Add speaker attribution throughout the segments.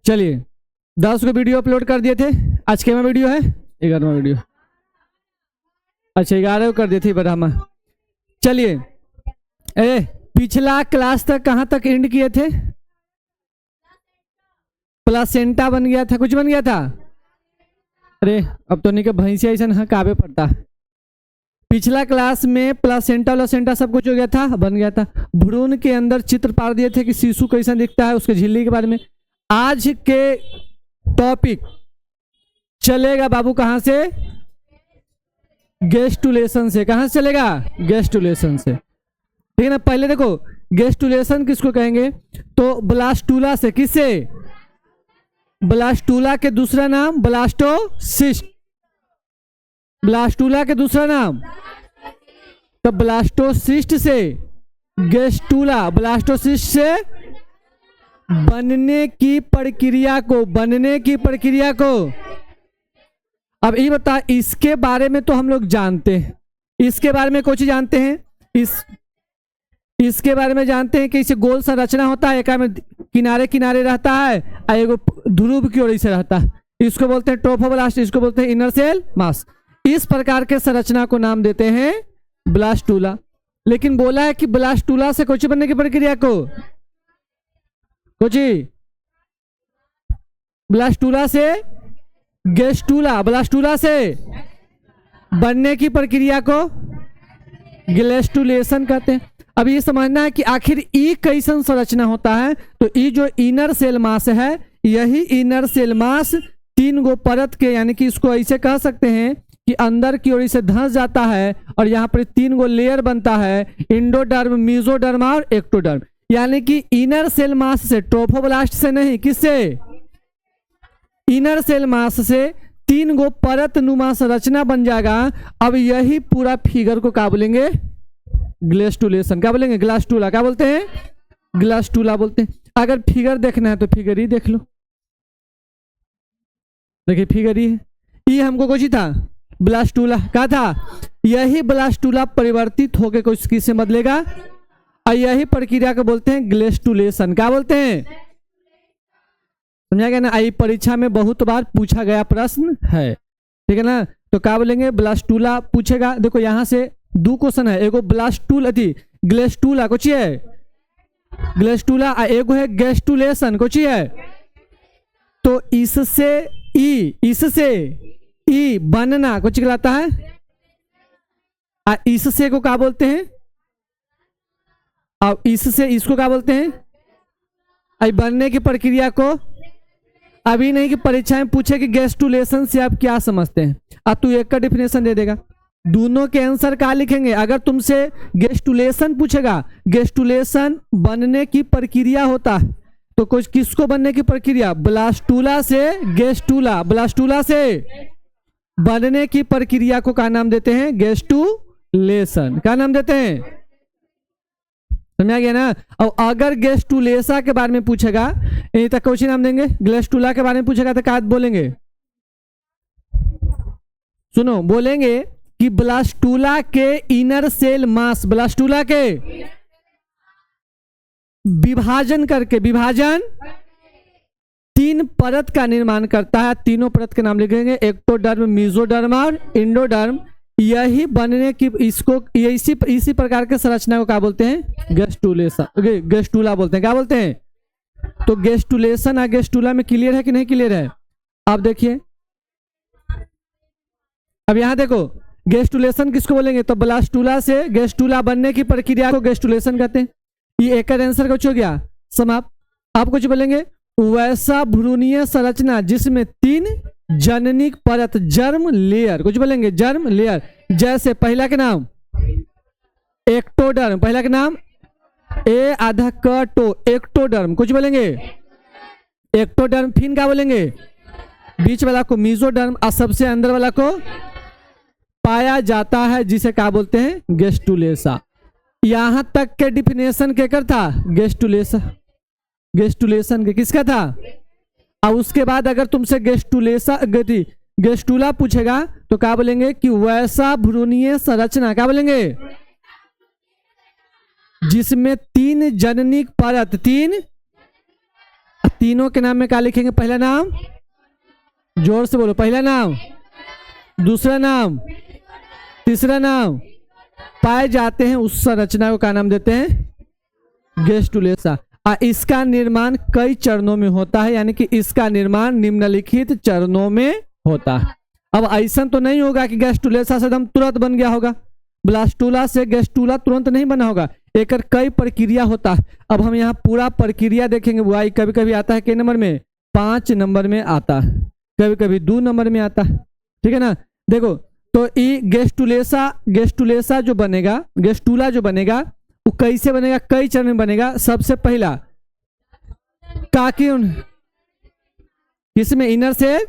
Speaker 1: चलिए 10 को video upload कर दिए थे। आज केवा वीडियो है? 11वां वीडियो। अच्छा 11 को कर दिए थे बरामा। चलिए पिछला क्लास तक कहाँ तक एंड किए थे? प्लासेंटा बन गया था, कुछ बन गया था। अरे अब तो नहीं कि भैंसिया ऐसा हाँ काबे पड़ता। पिछला क्लास में प्लासेंटा व्लासेंटा सब कुछ हो गया था, बन गया था। भ्रूण के अंदर चित्र पार दिए थे कि शिशु कैसा दिखता है, उसके झिल्ली के बारे में। आज के टॉपिक चलेगा बाबू कहाँ से? गेस्टुलेशन से। कहाँ से चलेगा? गेस्टुलेशन से। ठीक है ना। पहले देखो गेस्टुलेशन किसको कहेंगे? तो ब्लास्टूला से। किससे? ब्लास्टूला के दूसरा नाम ब्लास्टोसिस्ट। ब्लास्टूला के दूसरा नाम तो ब्लास्टोसिस्ट से गेस्टूला। ब्लास्टोसिस्ट से बनने की प्रक्रिया को अब ये बता, इसके बारे में तो हम लोग जानते हैं। इसके बारे में कुछ जानते हैं। इसके बारे में जानते हैं कि इसे गोल संरचना होता है, एक में किनारे किनारे रहता है और एक ध्रुव की ओर से रहता है। इसको बोलते हैं ट्रोफोब्लास्ट, इसको बोलते हैं इनर सेल मास। इस प्रकार के संरचना को नाम देते हैं ब्लास्टूला। लेकिन बोला है कि ब्लास्टूला से कुछ बनने की प्रक्रिया को ब्लास्टूला से गेस्टूला, ब्लास्टूला से बनने की प्रक्रिया को गेस्टुलेशन कहते हैं। अब ये समझना है कि आखिर ई कैसन संरचना होता है। तो ई जो इनर सेल मास है, यही इनर सेल मास 3 गो परत के, यानी कि इसको ऐसे कह सकते हैं कि अंदर की ओर इसे धंस जाता है और यहाँ पर 3 गो लेयर बनता है, इंडोडर्म, मेसोडर्म और एक्टोडर्म। यानी कि इनर सेल मास से, ट्रोफोब्लास्ट से नहीं, किससे? इनर सेल मास से 3 गो परत नुमा संरचना बन जाएगा। अब यही पूरा फिगर को क्या बोलेंगे? ग्लेस्टुलेशन। क्या बोलेंगे? ग्लास्टूला। क्या बोलते हैं? ग्लास्टूला बोलते हैं। अगर फिगर देखना है तो फिगर ही देख लो। देखिए फिगर ही है। ये हमको कुछ ही था ब्लास्टूला। क्या था? यही ब्लास्टूला परिवर्तित होकर कुछ किससे बदलेगा और यही प्रक्रिया को बोलते हैं ग्लेस्टुलेशन। क्या बोलते हैं? समझा गया ना। आई परीक्षा में बहुत बार पूछा गया प्रश्न है। ठीक है ना। तो क्या बोलेंगे? ब्लास्टूला पूछेगा। देखो यहाँ से 2 क्वेश्चन है। एगो ब्लास्टूला थी, ग्लेस्टूला कुछ है, ग्लेस्टूला, एगो है गेस्टुलेशन कुछ है। तो इससे ई बनना कुछ कहलाता है। इससे को क्या बोलते हैं? अब इससे इसको क्या बोलते हैं? आई बनने की प्रक्रिया को। अभी नहीं कि परीक्षा में पूछे कि गेस्टुलेशन से आप क्या समझते हैं, अब तू एक का डिफिनेशन दे देगा। दोनों के आंसर क्या लिखेंगे? अगर तुमसे गेस्टुलेशन पूछेगा, गेस्टुलेशन बनने की प्रक्रिया होता है, तो कुछ किसको बनने की प्रक्रिया? ब्लास्टूला से गेस्टूला। ब्लास्टूला से बनने की प्रक्रिया को क्या नाम देते हैं? गेस्टुलेशन। क्या नाम देते हैं? समझा गया ना। और अगर गेस्टुलेसा के बारे में पूछेगा, यही तक कुछ नाम देंगे। गेस्टूला के बारे में पूछेगा तो क्या बोलेंगे? सुनो, बोलेंगे कि ब्लास्टूला के इनर सेल मास, ब्लास्टूला के विभाजन 3 परत का निर्माण करता है। तीनों परत के नाम लिखेंगे, एक्टोडर्म, मेसोडर्म और इंडोडर्म। यही बनने की इसको इसी प्रकार के संरचना को क्या बोलते हैं? गेस्टूला बोलते हैं। क्या बोलते हैं? तो गेस्टुलेशन और गेस्टूला में क्लियर है कि नहीं क्लियर है? अब देखिए, अब यहां देखो गेस्टुलेशन किसको बोलेंगे? तो ब्लास्टूला से गेस्टूला बनने की प्रक्रिया को गेस्टुलेशन कहते हैं। ये एक आंसर कुछ हो गया समाप्त। आप कुछ बोलेंगे? वैसा भ्रूणीय संरचना जिसमें 3 जननिक परत, जर्म लेयर, कुछ बोलेंगे जर्म लेयर। जैसे पहला के नाम एक्टोडर्म, पहला के नाम एक्टोडर्म, कुछ बोलेंगे एक्टोडर्म। फिर क्या बोलेंगे? बीच वाला को मेसोडर्म और सबसे अंदर वाला को पाया जाता है, जिसे क्या बोलते हैं? गेस्टुलेसा। यहां तक के डिफिनेशन केकर था? गेस्टुलेशन के किसका था? और उसके बाद अगर तुमसे गेस्टूला पूछेगा तो क्या बोलेंगे? कि वैसा भ्रूणीय संरचना, क्या बोलेंगे? जिसमें 3 जननिक परत, 3 तीनों के नाम में क्या लिखेंगे? पहला नाम, जोर से बोलो, पहला नाम, दूसरा नाम, तीसरा नाम। पाए जाते हैं उस संरचना को क्या नाम देते हैं? गैस्ट्रुलेसा। इसका निर्माण कई चरणों में होता है, यानी कि इसका निर्माण निम्नलिखित चरणों में होता है। अब ऐसा तो नहीं होगा कि गैस्ट्रुलेसा से एकदम तुरंत बन गया होगा, ब्लास्टुला से गैस्ट्रुला तुरंत नहीं बना होगा, एक कई प्रक्रिया होता है। अब हम यहाँ पूरा प्रक्रिया देखेंगे। वाई कभी कभी आता है के नंबर में? 5 नंबर में आता है, कभी कभी 2 नंबर में आता है, ठीक है ना। देखो तो ई गैस्ट्रुलेसा जो बनेगा, गैस्ट्रुला जो बनेगा वो कैसे बनेगा? कई चरण में बनेगा। सबसे पहला काकिन, किसमें? Inner cell.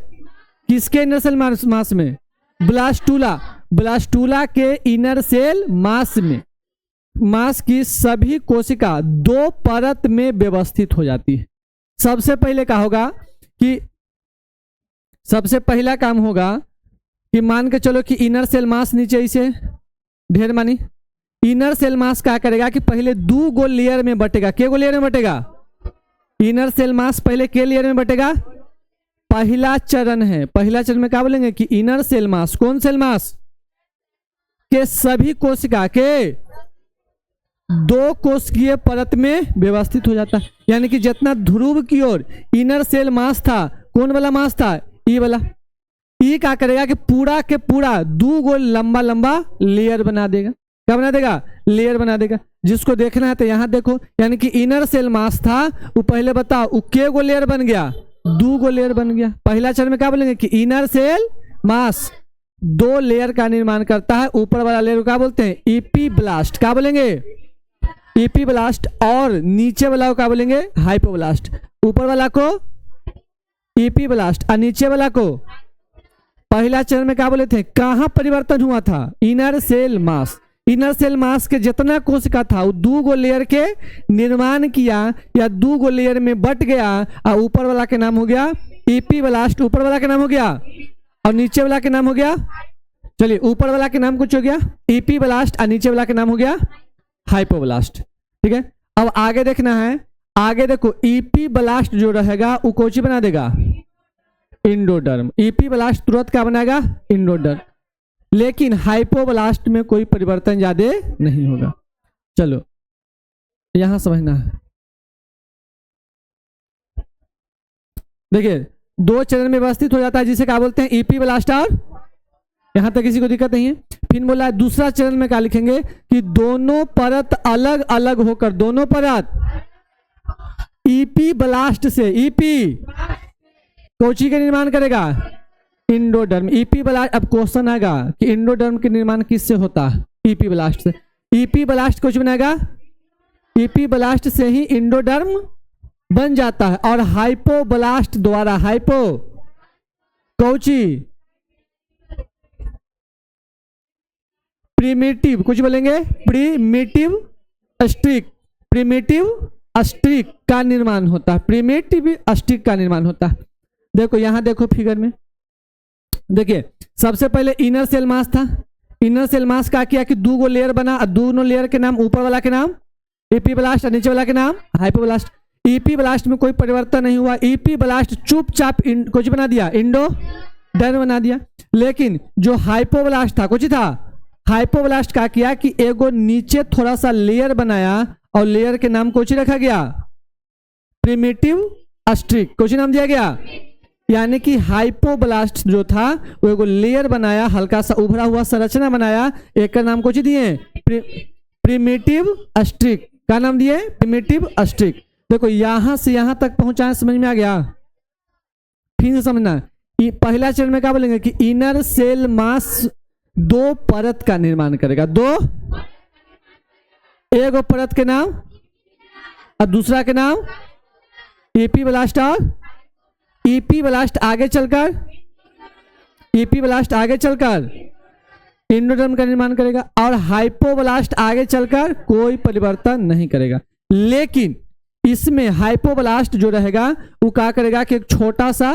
Speaker 1: किसके इनर सेल मास में? ब्लास्टुला। ब्लास्टुला के इनर सेल मास में मास की सभी कोशिका 2 परत में व्यवस्थित हो जाती है। सबसे पहले क्या होगा कि सबसे पहला काम होगा कि मान के चलो कि इनर सेल मास नीचे इसे ढेर मानी। इनर सेल मास क्या करेगा कि पहले 2 गो लेयर में बटेगा। के गो लेयर में बटेगा? इनर सेल मास पहले के लेयर में बटेगा? पहला चरण है। पहला चरण में क्या बोलेंगे कि इनर सेल मास, कौन सेल मास? के सभी कोशिका के 2 कोशिकीय परत में व्यवस्थित हो जाता है। यानी कि जितना ध्रुव की ओर इनर सेल मास था, कौन वाला मास था? ई वाला। ई क्या करेगा कि पूरा के पूरा 2 गो लंबा लंबा लेयर बना देगा। क्या बना देगा? लेयर बना देगा। जिसको देखना है तो यहां देखो, यानी कि इनर सेल मास था वो पहले बताओ वो के गो लेयर बन गया? 2 गो लेयर बन गया। पहला चरण में क्या बोलेंगे कि इनर सेल मास 2 लेयर का निर्माण करता है। ऊपर वाला लेयर को क्या बोलते हैं? इपीब्लास्ट। क्या बोलेंगे? इपीब्लास्ट। और नीचे वाला को क्या बोलेंगे? हाइपोब्लास्ट। ऊपर वाला को इपीब्लास्ट और नीचे वाला को। पहला चरण में क्या बोले थे? कहां परिवर्तन हुआ था? Inner cell mass. Inner cell mass के जितना कोशिका था वो 2 गो लेयर के निर्माण किया या 2 गो लेयर में बट गया और ऊपर वाला के नाम हो गया इपीब्लास्ट। ऊपर वाला के नाम हो गया और नीचे वाला के नाम हो गया, चलिए ऊपर वाला के नाम कुछ हो गया इपीब्लास्ट और नीचे वाला के नाम हो गया हाइपोब्लास्ट। ठीक है, अब आगे देखना है। आगे देखो इपीब्लास्ट जो रहेगा वो कोची बना देगा? इंडोडर्म। इपीब्लास्ट तुरंत क्या बनाएगा? इंडोडर्म। लेकिन हाइपोब्लास्ट में कोई परिवर्तन ज्यादा नहीं होगा। चलो यहां समझना है। देखिए 2 चरण में व्यवस्थित हो जाता है जिसे क्या बोलते हैं? इपीब्लास्ट। और यहां तक किसी को दिक्कत नहीं है। फिर बोला है दूसरा चरण में क्या लिखेंगे कि दोनों परत अलग अलग होकर, दोनों परत इपीब्लास्ट से इपी कोची का निर्माण करेगा? इंडोडर्म। इपीब्लास्ट। अब क्वेश्चन आएगा कि इंडोडर्म के निर्माण किससे होता है? इपीब्लास्ट से। इपीब्लास्ट कुछ बनाएगा? इपीब्लास्ट से ही इंडोडर्म बन जाता है। और हाइपोब्लास्ट द्वारा हाइपो कोची प्रिमिटिव, कुछ बोलेंगे प्रिमिटिव स्ट्रिक, प्रिमिटिव स्ट्रिक का निर्माण होता है। प्रिमिटिव स्ट्रिक का निर्माण होता है। देखो यहां देखो फिगर में, देखिए सबसे पहले इनर सेल मास था। इनर सेल मास का किया कि 2 गो लेयर बना और दोनों लेयर के नाम, ऊपर वाला के नाम इपीब्लास्ट और नीचे वाला के नाम हाइपोब्लास्ट। इपीब्लास्ट में कोई परिवर्तन नहीं हुआ। इपीब्लास्ट चुपचाप कुछ बना दिया, इंडोडर्म बना दिया। लेकिन जो हाइपोब्लास्ट था, कुछ था हाइपोब्लास्ट का किया कि एगो नीचे थोड़ा सा लेयर बनाया और लेयर के नाम कुछ रखा गया प्रिमिटिव स्ट्रिक, कुछ नाम दिया गया। यानी कि हाइपोब्लास्ट जो था वो एगो लेयर बनाया, हल्का सा उभरा हुआ संरचना बनाया, एक का नाम कुछ दिए प्रिमिटिव स्ट्रिक। का नाम दिए? Primitive streak. देखो यहां से यहां तक पहुंचाए, समझ में आ गया? फिर से समझना। पहला चरण में क्या बोलेंगे कि इनर सेल मास 2 परत का निर्माण करेगा। 2, एक परत के नाम और दूसरा के नाम इपीब्लास्ट। और इपीब्लास्ट आगे चलकर इंडोडर्म का निर्माण करेगा। और हाइपोब्लास्ट आगे चलकर कोई परिवर्तन नहीं करेगा। लेकिन इसमें हाइपोब्लास्ट जो रहेगा वो क्या करेगा कि एक छोटा सा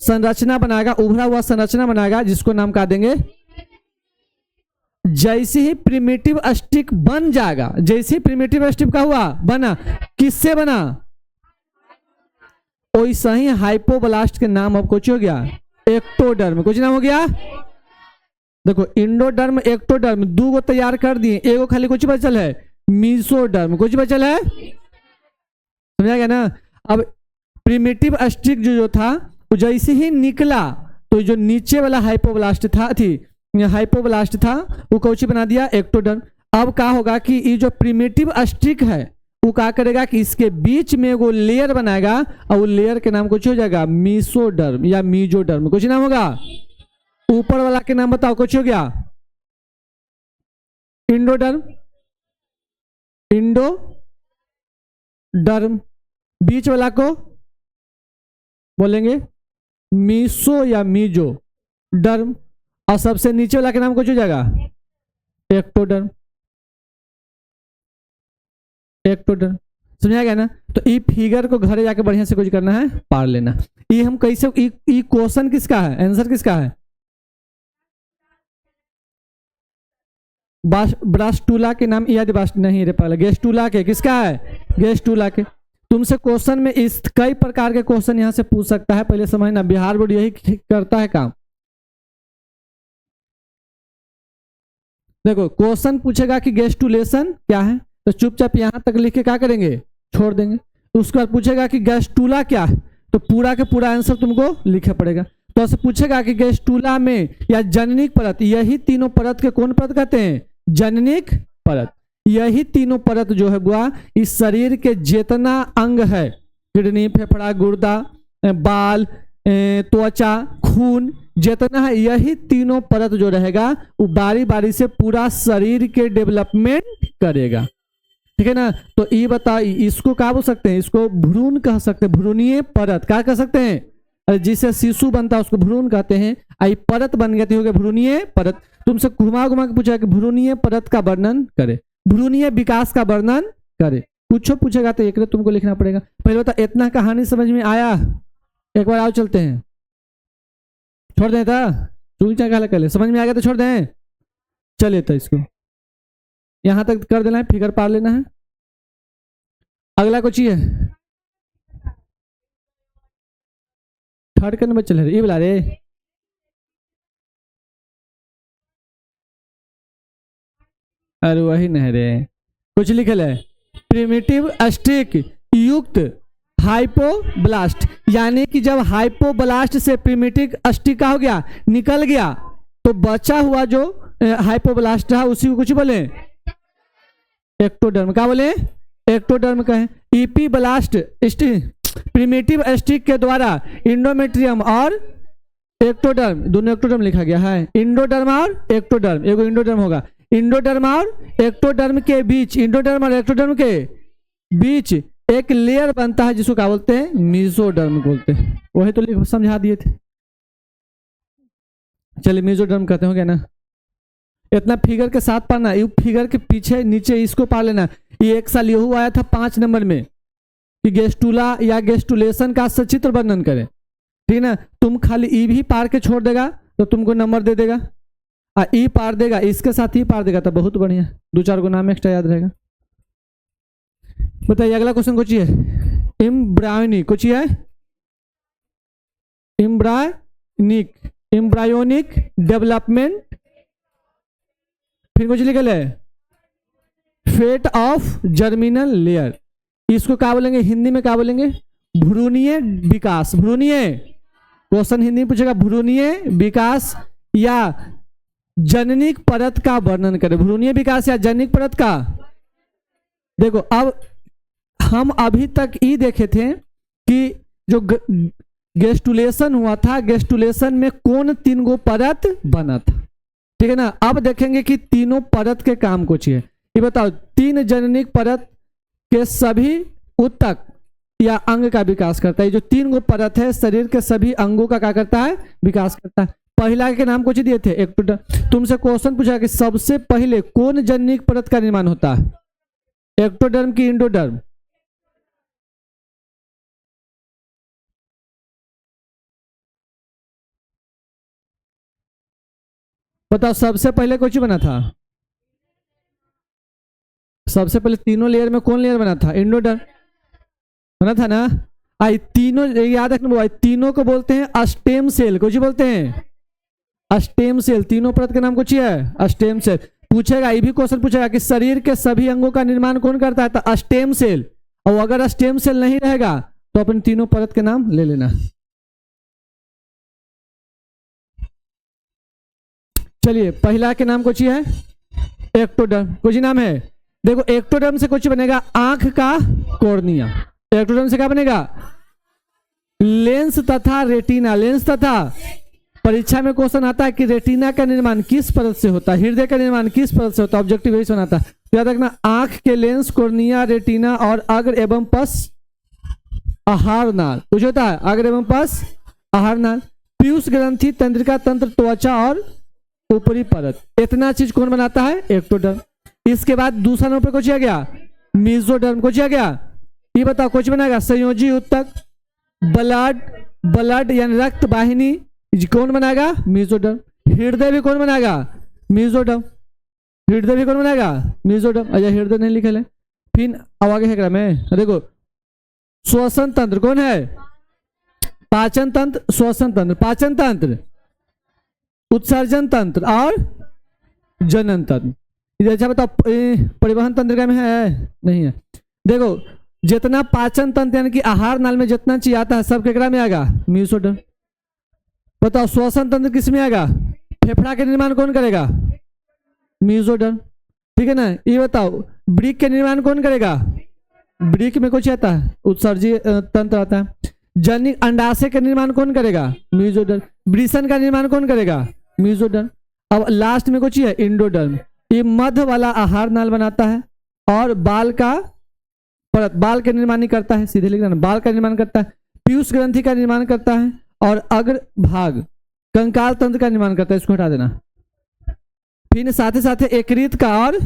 Speaker 1: संरचना बनाएगा, उभरा हुआ संरचना बनाएगा, जिसको नाम क्या देंगे? जैसे ही प्रिमिटिव स्ट्रिक बन जाएगा, जैसे ही प्रिमिटिव स्ट्रिक का हुआ बना, किससे बना? वैसा ही हाइपोब्लास्ट के नाम अब कुछ हो गया एक्टोडर्म। कुछ नाम हो गया, देखो इंडोडर्म एक्टोडर्म दो गो तैयार कर दिए, एगो खाली कुछ बचल है मीसोडर्म। कुछ बचल है, समझा गया ना। अब प्रिमिटिव अस्टिक जो था वो जैसे ही निकला तो जो नीचे वाला हाइपोब्लास्ट था वो कौची बना दिया एक्टोडर्म। अब क्या होगा कि ये जो प्रिमिटिव अस्टिक है वो क्या करेगा कि इसके बीच में वो लेयर बनाएगा और वो लेयर के नाम कुछ हो जाएगा मीसोडर्म या मीजोडर्म। कुछ नाम होगा, ऊपर वाला के नाम बताओ। कुछ हो गया इंडोडर्म, इंडोडर्म, बीच वाला को बोलेंगे मीसो या मीजो डर्म, और सबसे नीचे वाला के नाम कुछ हो जाएगा एक्टोडर्म। एक्टोडर्म समझा गया ना। तो ई फिगर को घरे जाके बढ़िया से कुछ करना है, पार लेना। ये हम कैसे, ई क्वेश्चन किसका है, आंसर किसका है, ब्रास्टूला के नाम याद नहीं रे पहले, गेस्टूला के, किसका है गेस्टूला के। तुमसे क्वेश्चन में इस कई प्रकार के क्वेश्चन यहां से पूछ सकता है, पहले समझना, बिहार बोर्ड यही करता है काम। देखो क्वेश्चन पूछेगा कि गेस्टुलेशन क्या है, तो चुपचाप यहां तक लिख के क्या करेंगे, छोड़ देंगे। उसके बाद पूछेगा कि गेस्टूला क्या है, तो पूरा के पूरा आंसर तुमको लिखना पड़ेगा। तो ऐसे पूछेगा कि गेस्टूला में या जननिक परत, यही तीनों परत के कौन परत कहते हैं, जननिक परत। यही तीनों परत जो है बुआ इस शरीर के जितना अंग है, किडनी, फेफड़ा, गुर्दा, बाल, त्वचा, खून, जितना है, यही तीनों परत जो रहेगा वो बारी बारी से पूरा शरीर के डेवलपमेंट करेगा। ठीक है ना। तो ये बताओ इसको क्या बोल सकते हैं, इसको भ्रूण कह सकते हैं, भ्रूणीय परत क्या कह सकते हैं, अरे जिससे शिशु बनता है उसको भ्रूण कहते हैं। आई परत बन गया तो हो गया भ्रूणीय परत। तुमसे घुमा घुमा के पूछा कि भ्रूणीय परत का वर्णन करे, भ्रूणीय विकास का वर्णन करे, कुछ पूछेगा तो एक तुमको लिखना पड़ेगा। पहले बता इतना कहानी समझ में आया, एक बार आओ चलते हैं, छोड़ दें था चूल चाल कर ले, समझ में आ गया तो छोड़ दें, चले तो इसको यहां तक कर देना है, फिगर पार लेना है। अगला कुछ ही है, थर्ड का नंबर चल रहा है, ये बुला रे, अरे वही नहीं रे, कुछ लिखल है प्रिमिटिव अस्टिक युक्त हाइपोब्लास्ट, यानी कि जब हाइपोब्लास्ट से प्रिमिटिव अस्टिक का हो गया निकल गया तो बचा हुआ जो हाइपोब्लास्ट है उसी को कुछ बोले एक्टोडर्म। क्या बोले, एक्टोडर्म कहें। ईपी ब्लास्ट प्रिमिटिव अस्टिक के द्वारा इंडोमेट्रियम और एक्टोडर्म, दोनों एक्टोडर्म लिखा गया है, इंडोडर्म और एक्टोडर्म, एगो इंडोडर्म होगा, इंडोडर्म और एक्टोडर्म के बीच, इंडोडर्म और एक्टोडर्म के बीच एक लेयर बनता है जिसको क्या बोलते हैं, मीजोडर्म बोलते हैं। वही तो समझा दिए थे, चलिए मीजोडर्म कहते हो गया ना। इतना फिगर के साथ पढ़ना, ये फिगर के पीछे नीचे इसको पढ़ लेना। ये एक साल यहू आया था 5 नंबर में कि गेस्टुला या गेस्टुलेशन का सचित्र वर्णन करें, ठीक है ना। तुम खाली ई भी पार के छोड़ देगा तो तुमको नंबर दे देगा, और ई पार देगा इसके साथ ही पार देगा तो बहुत बढ़िया, 2-4 गो नाम एक्स्ट्रा याद रहेगा। बताइए अगला क्वेश्चन कुछ है, इम्ब्रायोनिक, कुछ है इम्ब्रायोनिक डेवलपमेंट, फिर कुछ लिखल है फेट ऑफ जर्मिनल लेयर, इसको क्या बोलेंगे हिंदी में, क्या बोलेंगे, भ्रूणीय विकास। भ्रूणीय क्वेश्चन हिंदी में पूछेगा, भ्रूणीय विकास या जननिक परत का वर्णन करें, भ्रूणीय विकास या जननिक परत का। देखो अब हम अभी तक ये देखे थे कि जो गेस्टुलेशन हुआ था, गेस्टुलेशन में कौन 3 गो परत बना था, ठीक है ना। अब देखेंगे कि तीनों परत के काम कुछ है। ये बताओ 3 जननिक परत के सभी ऊतक या अंग का विकास करता है। जो 3 गो परत है शरीर के सभी अंगों का क्या करता है, विकास करता है। पहला के नाम कुछ दिए थे एक्टोडर्म। तुमसे क्वेश्चन पूछा कि सबसे पहले कौन जननिक परत का निर्माण होता है, एक्टोडर्म की इंडोडर्म। बताओ सबसे पहले कुछ बना था, सबसे पहले तीनों लेयर में कौन लेयर बना था, इंडोडर्म बना था ना। आई तीनों याद रखना, वो तीनों को बोलते हैं स्टेम सेल। कुछ बोलते हैं स्टेम सेल। तीनों परत के नाम कुछ है स्टेम सेल। पूछेगा, ये भी क्वेश्चन पूछेगा कि शरीर के सभी अंगों का निर्माण कौन करता है, तो स्टेम सेल। और अगर स्टेम सेल नहीं रहेगा तो अपने तीनों परत के नाम ले लेना। चलिए, पहला के नाम कुछ है एक्टोडर्म। कुछ नाम है, देखो एक्टोडर्म से कुछ बनेगा आंख का कॉर्निया। एक्टोडर्म से क्या बनेगा, लेंस तथा रेटिना। लेंस तथा, परीक्षा में क्वेश्चन आता है कि रेटिना का निर्माण किस परत से होता है, हृदय का निर्माण किस परत से होता है, ऑब्जेक्टिव यही सुनाता है। तो याद रखना, आंख के लेंस, कॉर्निया, रेटिना और अग्र एवं पस आहार नाल। कुछ होता है अग्र एवं पस आहार नाल। पीयूष ग्रंथि, तंत्रिका तंत्र, त्वचा और ऊपरी परत, इतना चीज कौन बनाता है, एक्टोडर्म। इसके बाद दूसरा नंबर पर कुछ आ गया मेसोडर्म। कुछ आ गया, ये बताओ कुछ बनेगा, संयोजी ऊतक, ब्लड यानी रक्त वाहिनी, कौन बनाएगा, मेसोडर्म। हृदय भी कौन बनाएगा, मेसोडर्म। हृदय भी कौन बनाएगा, मेसोडर्म। अच्छा, हृदय नहीं लिखे है। फिर अब आगे है में देखो, श्वसन तंत्र कौन है, पाचन तंत्र, श्वसन तंत्र, पाचन तंत्र, उत्सर्जन तंत्र और जनन तंत्र। अच्छा बताओ, परिवहन तंत्र का में है, नहीं है। देखो, जितना पाचन तंत्र यानी कि आहार नाल में जितना चीज आता है सब केकरा में आएगा, मेसोडर्म। बताओ, श्वसन तंत्र किस में आएगा, फेफड़ा के निर्माण कौन करेगा, मेसोडर्म। ठीक है ना। ये बताओ, वृक्क के निर्माण कौन करेगा, वृक्क में कुछ आता है, उत्सर्जी तंत्र आता है। जनिक अंडाशय का निर्माण कौन करेगा, मेसोडर्म। वृषण का निर्माण कौन करेगा, मेसोडर्म। अब लास्ट में कुछ है इंडोडर्म। ये मध्य वाला आहार नाल बनाता है और बाल का परत, बाल का निर्माण नहीं करता है, सीधे लिखना, बाल का निर्माण करता है। पीयूष ग्रंथि का निर्माण करता है और अग्र भाग कंकाल तंत्र का निर्माण करता है, इसको हटा देना। फिर साथ ही साथ यकृत का और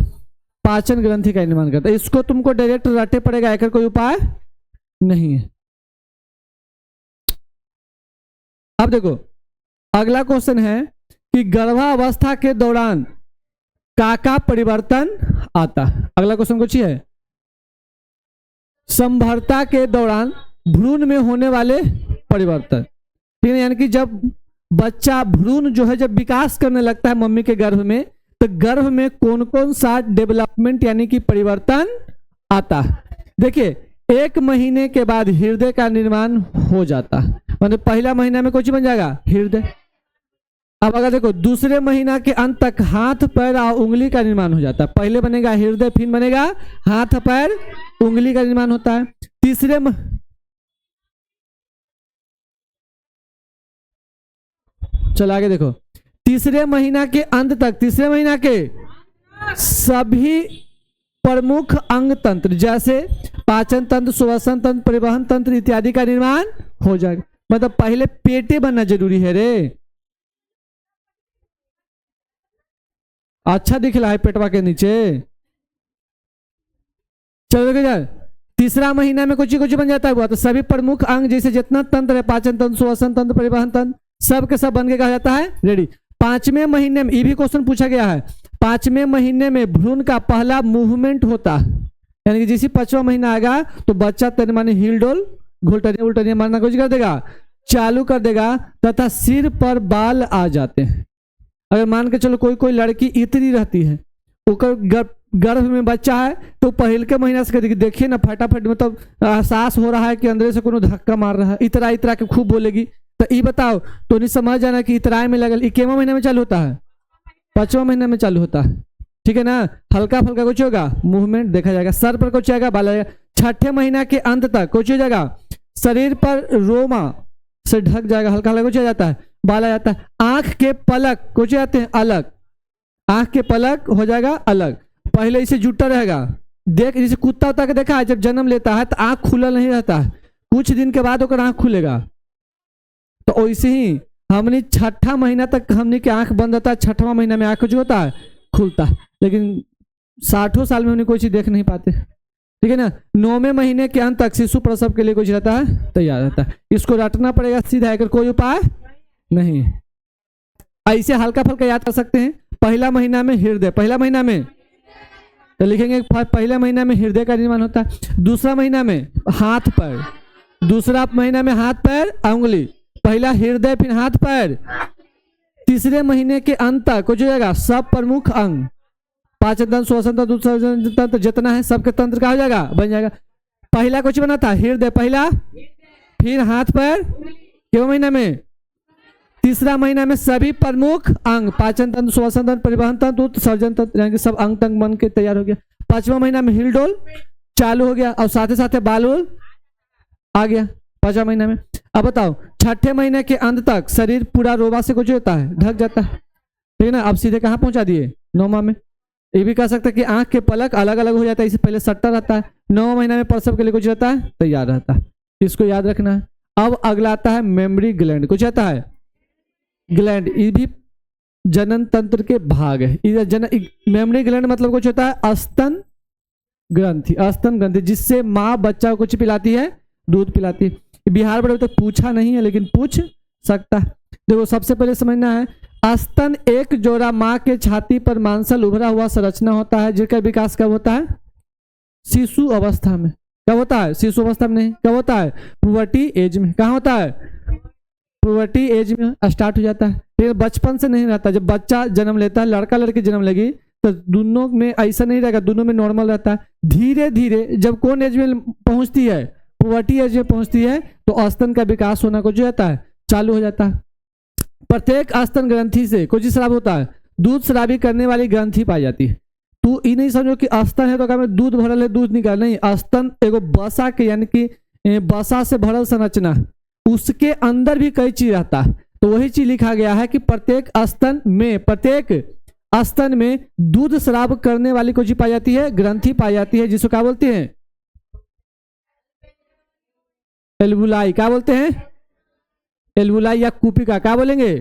Speaker 1: पाचन ग्रंथि का निर्माण करता है। इसको तुमको डायरेक्ट रटे पड़ेगा, एक कोई उपाय नहीं है। अब देखो, अगला क्वेश्चन है कि गर्भावस्था के दौरान का परिवर्तन आता। अगला क्वेश्चन कुछ है, संभरता के दौरान भ्रूण में होने वाले परिवर्तन। ठीक है, यानी कि जब बच्चा भ्रूण जो है जब विकास करने लगता है मम्मी के गर्भ में, तो गर्भ में कौन कौन सा डेवलपमेंट यानी कि परिवर्तन आता है। देखिए, 1 महीने के बाद हृदय का निर्माण हो जाता है, मतलब पहला महीना में कुछ बन जाएगा, हृदय। अब अगर देखो, दूसरे महीना के अंत तक हाथ, पैर और उंगली का निर्माण हो जाता है। पहले बनेगा हृदय, फिर बनेगा हाथ, पैर, उंगली का निर्माण होता है। चलो आगे देखो, तीसरे महीना के अंत तक, तीसरे महीना के सभी प्रमुख अंग तंत्र जैसे पाचन तंत्र, श्वसन तंत्र, परिवहन तंत्र इत्यादि का निर्माण हो जाएगा। मतलब पहले पेटे बनना जरूरी है रे, अच्छा दिख रहा है पेटवा के नीचे। चलो देखो यार, तीसरा महीना में कुछ बन जाता है, तो सभी प्रमुख अंग जैसे जितना तंत्र है, पाचन तंत्र, श्वसन तंत्र, परिवहन तंत्र, सब के सब बन के कहा जाता है रेडी। 5वें महीने में, ये भी क्वेश्चन पूछा गया है, 5वें महीने में भ्रूण का पहला मूवमेंट होता है, यानी कि जैसे 5वां महीना आएगा तो बच्चा तेरे माने हिल डोल घुलटनिया उल्टनिया मारना कुछ कर देगा, चालू कर देगा, तथा सिर पर बाल आ जाते हैं। अगर मान के चलो कोई लड़की इतनी रहती है, गर्भ में बच्चा है, तो पहले के महीना से देखिए ना फटाफट मतलब एहसास हो रहा है कि अंदर से कोनो धक्का मार रहा है, इतरा इतरा के खूब बोलेगी। तो ये बताओ, तो नहीं समझ जाना कि इतराए में लगल। इक्कीसवां महीने में चालू होता है, 5वां महीने में चालू होता है। ठीक है ना, हल्का फुल्का कुछ होगा, मूवमेंट देखा जाएगा, सर पर कुछ आएगा, बाल आएगा। 6ठे महीना के अंत तक कुछ हो जाएगा, शरीर पर रोमा से ढक जाएगा, हल्का हल्का कुछ आ जाता है, बाल आ जाता है। आंख के पलक कुछ जाते हैं अलग, आंख के पलक हो जाएगा अलग, पहले इसे जुटा रहेगा। देख, जैसे कुत्ता उता के देखा है, जब जन्म लेता है तो आंख खुला नहीं रहता है, कुछ दिन के बाद ओकर आंख खुलेगा। तो वैसे ही हमने 6ठा महीना तक हमने की आंख बंद रहता है, 6वां महीना में आंख जो होता है खुलता है, लेकिन 60 साल में हमने कोई चीज देख नहीं पाते। ठीक है ना। 9वें महीने के अंत तक शिशु प्रसव के लिए कुछ रहता है, तैयार रहता है। इसको रटना पड़ेगा सीधा, अगर कोई उपाय नहीं। ऐसे हल्का फुल्का याद कर सकते हैं। पहला महीना में हृदय, पहला महीना में तो लिखेंगे पहला महीना में हृदय का निर्माण होता है। दूसरा महीना में हाथ पैर, दूसरा महीना में हाथ पैर उंगली, पहला हृदय फिर हाथ पैर, तीसरे महीने के अंत तक कुछ हो जाएगा सब प्रमुख अंग, पाचन तंत्र, श्वसन तंत्र, उत्सर्जन तंत्र जितना है सबके तंत्र का हो जाएगा, बन जाएगा। पहला कुछ बना था हृदय पहला, फिर हाथ पैर, क्यों महीना में, तीसरा महीना में सभी प्रमुख अंग, पाचन तंत्र, श्वसन तंत्र, परिवहन तंत्र, उत्सर्जन तंत्र, यानी कि सब अंग तंग बन के तैयार हो गया। पांचवा महीना में हिलडोल चालू हो गया और साथ ही साथ बाल आ गया पांचवा महीना में। अब बताओ छठे महीने के अंत तक शरीर पूरा रोबा से कुछ होता है, ढक जाता है, ठीक है ना। अब सीधे कहाँ पहुंचा दिए, नौवां में। ये भी कह सकते हैं कि आंख के पलक अलग अलग हो जाता है, इससे पहले सट्टा रहता है, 9वां महीना में प्रसव के लिए कुछ रहता है, तैयार रहता है, इसको याद रखना है। अब अगला आता है मेमोरी ग्लैंड, कुछ आता है ग्लैंड, ये भी जनन तंत्र के भाग है। मेमोरी ग्लैंड मतलब कुछ होता है स्तन ग्रंथि, स्तन ग्रंथि, जिससे माँ बच्चा को कुछ पिलाती है, दूध पिलाती है। बिहार बोर्ड में तो पूछा नहीं है लेकिन पूछ सकता है। देखो सबसे पहले समझना है, स्तन एक जोड़ा माँ के छाती पर मांसल उभरा हुआ संरचना होता है, जिसका विकास कब होता है, शिशु अवस्था में। कब होता है, शिशु अवस्था में नहीं, कब होता है, पुबर्टी एज में। कहाँ होता है, पुबर्टी एज में स्टार्ट हो जाता है, लेकिन बचपन से नहीं रहता। जब बच्चा जन्म लेता है, लड़का लड़की जन्म लेगी तो दोनों में ऐसा नहीं रहेगा, दोनों में नॉर्मल रहता है। धीरे धीरे जब कौन एज में पहुंचती है, पुबर्टी एज में पहुंचती है, तो स्तन का विकास होना कुछ रहता है, चालू हो जाता है। प्रत्येक स्तन ग्रंथि से कुछ स्राव होता है, दूध स्रावी करने वाली ग्रंथि पाई जाती है। तू ये नहीं समझो कि स्तन है तो क्या दूध भरल है दूध निकाल, नहीं, स्तन एगो बसा के यानी कि बसा से भरल संरचना, उसके अंदर भी कई चीज रहता है। तो वही चीज लिखा गया है कि प्रत्येक स्तन में दूध स्राव करने वाली कुछ पाई जाती है, ग्रंथि पाई जाती है, जिसको क्या बोलते हैं, एल्वुलाई। क्या बोलते हैं, एल्वुलाई या कुपिका। क्या बोलेंगे,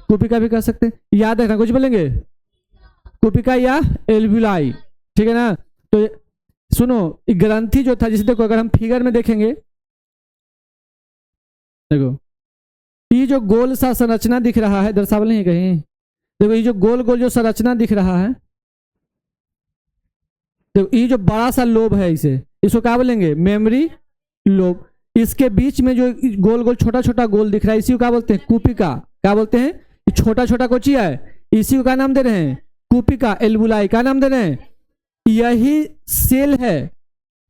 Speaker 1: कुपिका भी कह सकते हैं, याद रखना कुछ बोलेंगे, कुपिका या एल्वुलाई, ठीक है ना। तो सुनो, ग्रंथि जो था, जिसे देखो अगर हम फिगर में देखेंगे, देखो ये जो गोल सा संरचना दिख रहा है, दर्शावल नहीं है कहीं, देखो ये जो गोल गोल जो संरचना दिख रहा है, देखो ये जो बड़ा सा लोब है, इसको क्या बोलेंगे, मेमोरी लोब। इसके बीच में जो गोल गोल छोटा छोटा गोल दिख रहा है, इसी को क्या बोलते हैं, कुपिका। क्या बोलते हैं, छोटा छोटा कोची है, इसी को क्या नाम दे रहे हैं, कुपिका, एल्वुलाई। क्या नाम दे रहे हैं, यही सेल है।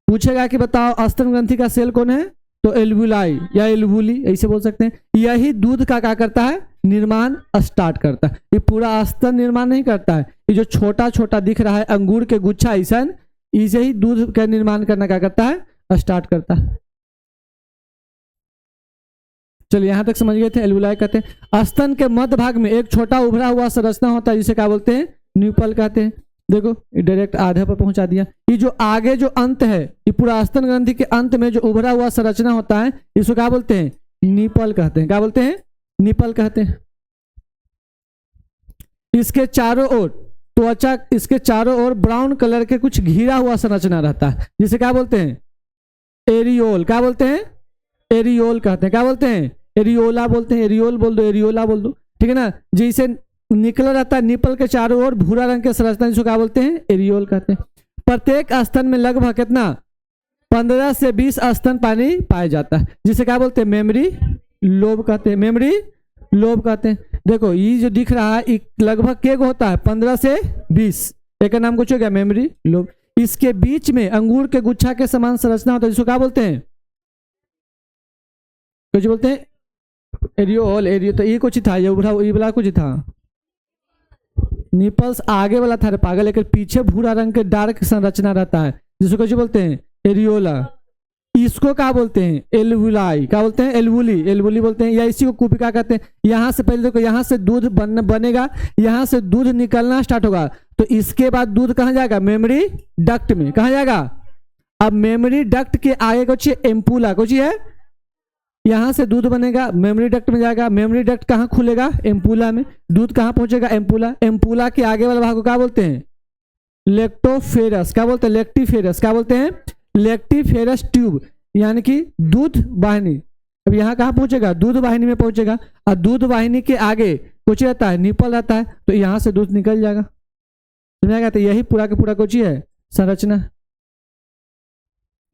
Speaker 1: पूछेगा कि बताओ स्तन ग्रंथि का सेल कौन है, तो एल्वुलाई या एल्वुली ऐसे बोल सकते हैं। यही दूध का क्या करता है, निर्माण स्टार्ट करता है। ये पूरा स्तन निर्माण नहीं करता है, ये जो छोटा छोटा दिख रहा है अंगूर के गुच्छा ऐसा, इसे ही दूध का निर्माण करना क्या करता है, स्टार्ट करता है। चलिए यहां तक समझ गए थे। एल्वुलाई कहते हैं स्तन के मध्य भाग में एक छोटा उभरा हुआ संरचना होता है, जिसे क्या बोलते हैं, न्यूपल कहते हैं। देखो डायरेक्ट आधे पर पहुंचा दिया। ये जो आगे जो अंत है, ये पूरा स्तन ग्रंथि के अंत में जो उभरा हुआ संरचना होता है, इसको क्या बोलते हैं, निपल कहते हैं। क्या बोलते हैं, निपल कहते हैं। इसके चारों ओर त्वचा, इसके चारों ओर ब्राउन कलर के कुछ घिरा हुआ संरचना रहता है, जिसे क्या बोलते हैं, एरियोल। क्या बोलते हैं, एरियोल कहते हैं। क्या बोलते हैं, एरियोला बोलते हैं, एरियोल बोल दो, एरियोला बोल दो, ठीक है ना। जैसे निकला रहता है निपल के चारों ओर भूरा रंग के संरचना, जिसको क्या बोलते हैं, एरियोल कहते हैं। प्रत्येक स्तन में लगभग कितना, 15 से 20 स्तन पानी पाया जाता है, जिसे क्या बोलते हैं, मेमोरी लोब कहते हैं, मेमोरी लोब कहते हैं। देखो ये जो दिख रहा है लगभग क्या होता है, 15 से 20, एक नाम कुछ हो गया, मेमोरी लोब। इसके बीच में अंगूर के गुच्छा के समान संरचना होता है, जिसको क्या बोलते हैं, कुछ बोलते हैं, एरियोल। एरियो तो ये कुछ था, ये उभरा ये वाला कुछ था, निपल्स आगे वाला था रे पागल, लेकिन पीछे भूरा रंग के डार्क संरचना रहता है, जिसको कुछ बोलते हैं, एरियोला। इसको क्या बोलते हैं, एल्वुलाई। क्या बोलते हैं, एल्वुली, एल्वुली बोलते हैं, या इसी को कुपिका कहते हैं। यहाँ से पहले देखो, यहाँ से दूध बनेगा, यहाँ से दूध निकलना स्टार्ट होगा, तो इसके बाद दूध कहाँ जाएगा, मेमोरी डक्ट में। कहाँ जाएगा, अब मेमोरी डक्ट के आगे कुछ एम्पूला, कुछ है, यहां से दूध बनेगा, मेमोरी डक्ट में जाएगा, मेमोरी डक्ट कहाँ खुलेगा, एम्पूला में। दूध कहाँ पहुंचेगा, एम्पूला। एम्पूला के आगे वाला भाग को क्या बोलते हैं, लेक्टोफेरस। क्या बोलते हैं, लेक्टिफेरस। क्या बोलते हैं, लेक्टिफेरस ट्यूब, यानी कि दूध वाहिनी। अब यहाँ कहाँ पहुंचेगा, दूध वाहिनी में पहुंचेगा, और दूध वाहिनी के आगे कुछ रहता है, निपल रहता है, तो यहाँ से दूध निकल जाएगा। समझ गया, तो यही पूरा का पूरा कुछ है संरचना।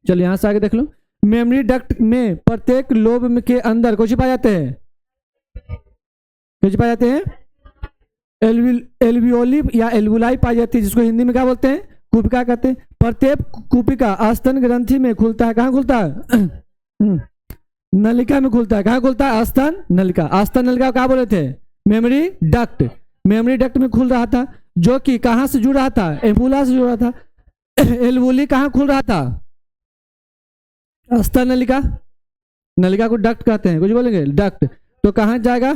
Speaker 1: चलो यहाँ से आगे देख लो। मेमोरी डक्ट में प्रत्येक लोब में के अंदर कुछ पाए जाते हैं, कुछ पाए जाते हैं एल्वियोली या एल्वुलाई पाई जाती है, जिसको हिंदी में क्या बोलते हैं, कुपिका कहते हैं। प्रत्येक कुपिका आस्तन ग्रंथि में खुलता है। कहाँ खुलता है? नलिका में खुलता है। कहाँ खुलता है? आस्तन नलिका। आस्तन नलिका क्या बोले थे? Memory duct. मेमोरी डक्ट में खुल रहा था, जो कि कहाँ से जुड़ रहा था? एम्पुला से जुड़ रहा था। एल्वुली कहाँ खुल रहा था? आस्तन नलिका। नलिका को डक्ट कहते हैं, कुछ बोलेंगे डक्ट। तो कहाँ जाएगा?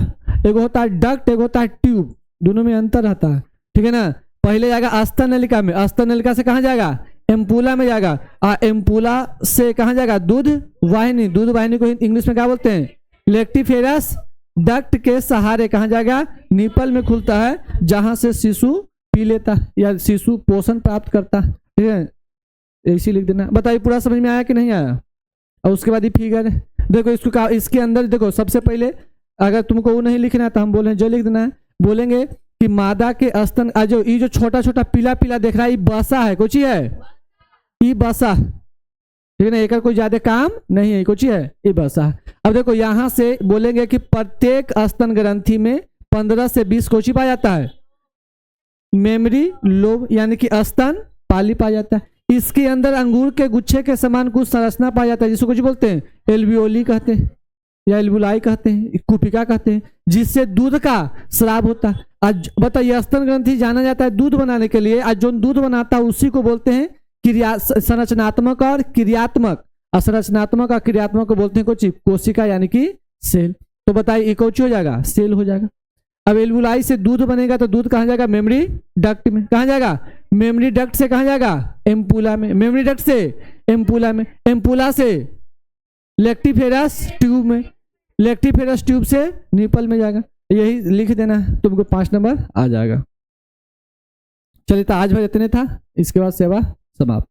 Speaker 1: एक होता है डक्ट, एक होता है ट्यूब, दोनों में अंतर रहता है, ठीक है ना। पहले जाएगा आस्तन नलिका में, आस्तन नलिका से कहाँ जाएगा? एम्पुला में जाएगा। एम्पुला से कहाँ जाएगा? दूध वाहिनी। दूध वाहिनी को इंग्लिश में क्या बोलते हैं? लेक्टिफेरस डक्ट के सहारे कहाँ जाएगा? निपल में खुलता है, जहां से शिशु पी लेता है या शिशु पोषण प्राप्त करता है, ठीक है। ऐसी लिख देना। बताइए पूरा समझ में आया कि नहीं आया? और उसके बाद ये फिगर देखो, इसको इसके अंदर देखो, सबसे पहले अगर तुमको वो नहीं लिखना है तो हम बोले जो लिख देना है, बोलेंगे कि मादा के स्तन, ये जो छोटा छोटा पीला पीला देख रहा है, ये बसा है, कुछ है, ये बसा, ठीक है ना। एक कोई ज्यादा काम नहीं है, कुछ है, ये बसा। अब देखो यहाँ से बोलेंगे कि प्रत्येक स्तन ग्रंथि में 15 से 20 कोची पाया जाता है? मेमोरी लोब यानी कि स्तन पाली पाया जाता है। इसके अंदर अंगूर के गुच्छे के समान कुछ संरचना पाया जाता है, जिसको कुछ बोलते हैं? एल्वियोली कहते हैं या एल्वुलाई कहते हैं, कुपिका कहते हैं, जिससे दूध का स्राव होता है। आज बताइए, स्तन ग्रंथि जाना जाता है दूध बनाने के लिए। आज जो दूध बनाता है उसी को बोलते हैं क्रिया, संरचनात्मक और क्रियात्मक। असंरचनात्मक और क्रियात्मक को बोलते हैं कुछ कोशिका यानी कि सेल। तो बताइए इकोची हो जाएगा, सेल हो जाएगा। अब एल्वुलाई से दूध बनेगा तो दूध कहाँ जाएगा? मेमोरी डक्ट में। कहाँ जाएगा? मेमोरी डक्ट से कहाँ जाएगा? एम्पुला में। मेमोरी डक्ट से एम्पुला में। एम्पुला से लेक्टिफेरस ट्यूब में। लेक्टिफेरस ट्यूब से निपल में जाएगा। यही लिख देना, तुमको 5 नंबर आ जाएगा। चलिए तो आज भर इतने था, इसके बाद सेवा समाप्त।